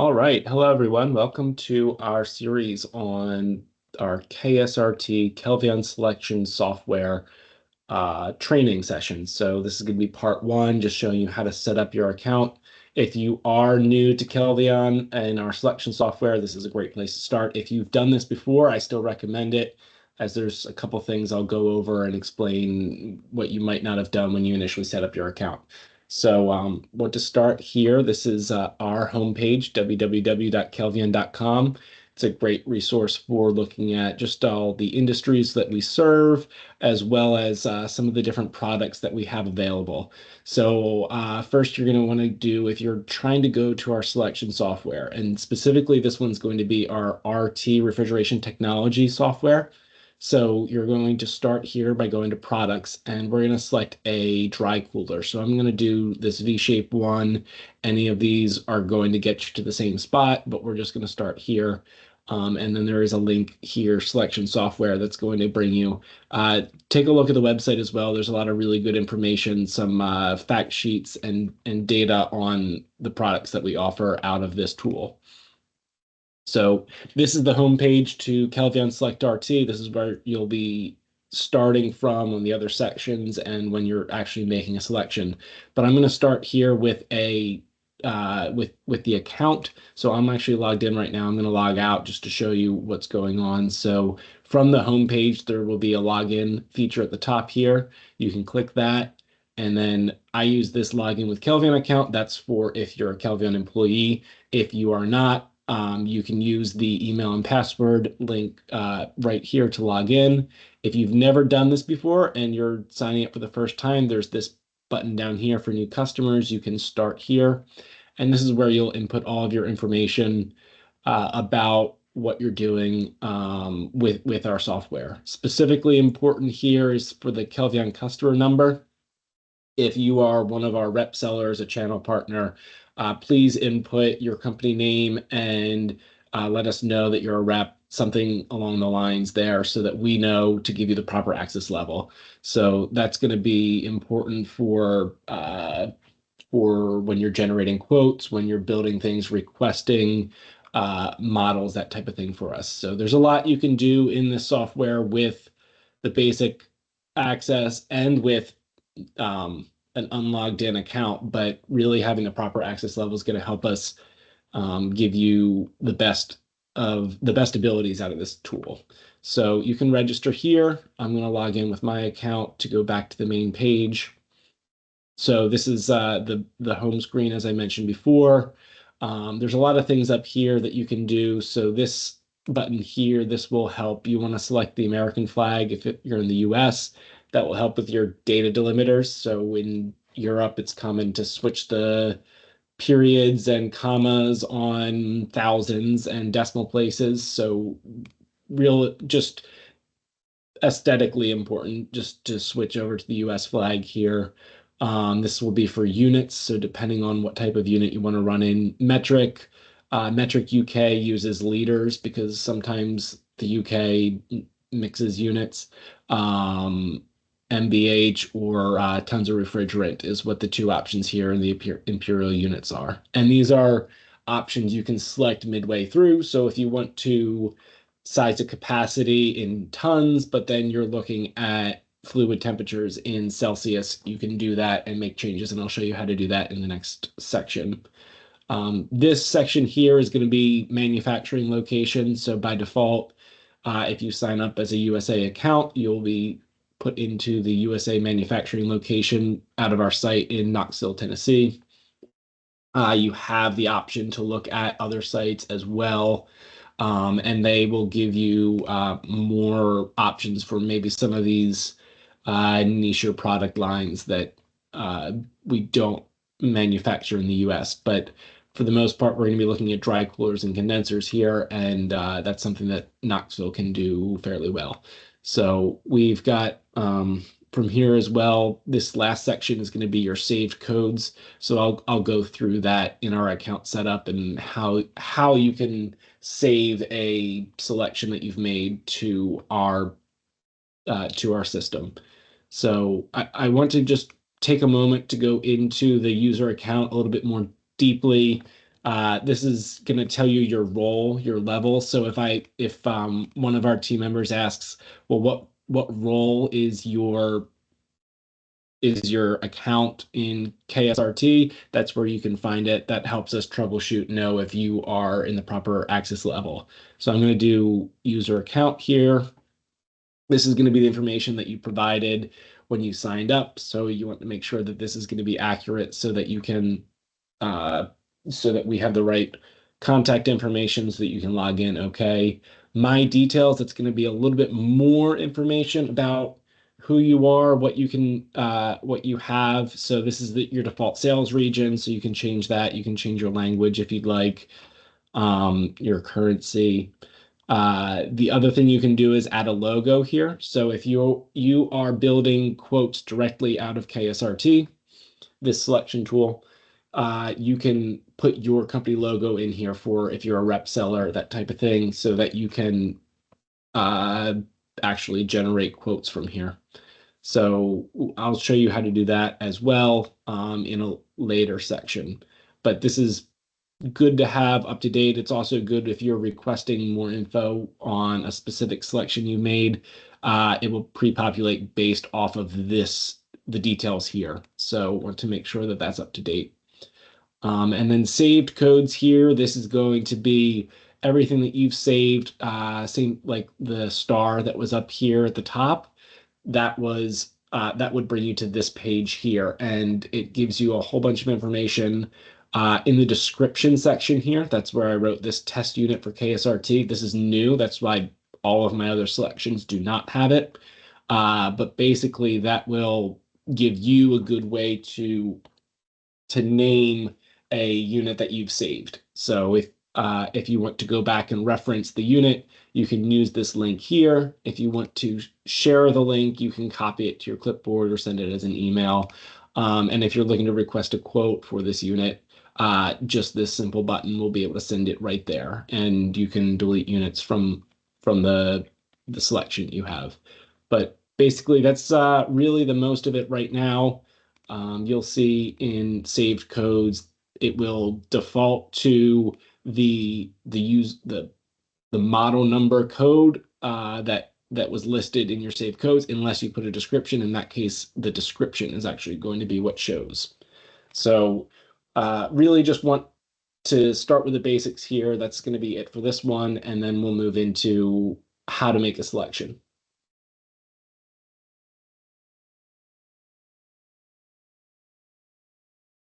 All right. Hello, everyone. Welcome to our series on our KSRT Kelvion Selection Software training session. So this is going to be part one, just showing you how to set up your account. If you are new to Kelvion and our selection software, this is a great place to start. If you've done this before, I still recommend it, as there's a couple things I'll go over and explain what you might not have done when you initially set up your account. So want to start here. This is our homepage, www.kelvion.com. It's a great resource for looking at just all the industries that we serve, as well as some of the different products that we have available. So first, you're going to want to do, if you're trying to go to our selection software, and specifically this one's going to be our RT refrigeration technology software. So you're going to start here by going to products, and we're going to select a dry cooler. So I'm going to do this V-shape one. Any of these are going to get you to the same spot, but we're just going to start here. And then there is a link here, selection software, that's going to bring you. Take a look at the website as well. There's a lot of really good information, some fact sheets and data on the products that we offer out of this tool. So this is the homepage to Kelvion Select RT. This is where you'll be starting from on the other sections and when you're actually making a selection. But I'm going to start here with a with the account. So I'm actually logged in right now. I'm going to log out just to show you what's going on. So from the homepage, there will be a login feature at the top here. You can click that. And then I use this login with Kelvion account. That's for if you're a Kelvion employee. If you are not, you can use the email and password link right here to log in. If you've never done this before and you're signing up for the first time, there's this button down here for new customers. You can start here. And this is where you'll input all of your information about what you're doing with our software. Specifically important here is for the Kelvion customer number. If you are one of our rep sellers, a channel partner, please input your company name and let us know that you're a rep, something along the lines there, so that we know to give you the proper access level. So that's going to be important for when you're generating quotes, when you're building things, requesting models, that type of thing for us. So there's a lot you can do in this software with the basic access and with an unlogged in account, but really having the proper access level is going to help us give you the best abilities out of this tool. So you can register here. I'm going to log in with my account to go back to the main page. So this is the home screen, as I mentioned before. There's a lot of things up here that you can do. So this button here, this will help. You want to select the American flag if you're in the US. That will help with your data delimiters. So in Europe, it's common to switch the periods and commas on thousands and decimal places. So real, just aesthetically important just to switch over to the US flag here. This will be for units, so depending on what type of unit you want to run in. Metric UK uses liters because sometimes the UK mixes units. MBH or tons of refrigerant is what the two options here in the imperial units are. And these are options you can select midway through. So if you want to size of capacity in tons, but then you're looking at fluid temperatures in Celsius, you can do that and make changes, and I'll show you how to do that in the next section. This section here is going to be manufacturing location. So by default, if you sign up as a USA account, you'll be put into the USA manufacturing location out of our site in Knoxville, Tennessee. You have the option to look at other sites as well. And they will give you more options for maybe some of these niche product lines that we don't manufacture in the US. But for the most part, we're going to be looking at dry coolers and condensers here, and that's something that Knoxville can do fairly well. So we've got from here as well, this last section is going to be your saved codes. So I'll go through that in our account setup and how you can save a selection that you've made to our system. So I want to just take a moment to go into the user account a little bit more deeply. This is going to tell you your role, your level. So if one of our team members asks, well, what role is your account in KSRT? That's where you can find it. That helps us troubleshoot, know if you are in the proper access level. So I'm going to do user account here. This is going to be the information that you provided when you signed up. So you want to make sure that this is going to be accurate so that you can uh, so that we have the right contact information so that you can log in. Okay. My details, it's going to be a little bit more information about who you are, what you have. So this is your default sales region. So you can change that. You can change your language if you'd like, your currency. The other thing you can do is add a logo here. So if you are building quotes directly out of KSRT, this selection tool, you can put your company logo in here for if you're a rep seller, that type of thing, so that you can uh, actually generate quotes from here. So I'll show you how to do that as well in a later section. But this is good to have up to date. It's also good if you're requesting more info on a specific selection you made. It will pre-populate based off of the details here. So want to make sure that that's up to date. And then saved codes here. This is going to be everything that you've saved. Same like the star that was up here at the top. That would bring you to this page here, and it gives you a whole bunch of information in the description section here. That's where I wrote this test unit for KSRT. This is new. That's why all of my other selections do not have it. But basically, that will give you a good way to name a unit that you've saved. So if you want to go back and reference the unit, you can use this link here. If you want to share the link, you can copy it to your clipboard or send it as an email. And if you're looking to request a quote for this unit, just this simple button will be able to send it right there, and you can delete units from the selection you have. But basically, that's really the most of it right now. You'll see in saved codes, it will default to the model number code that was listed in your saved codes, unless you put a description. In that case, the description is actually going to be what shows. So really just want to start with the basics here. That's going to be it for this one, and then we'll move into how to make a selection.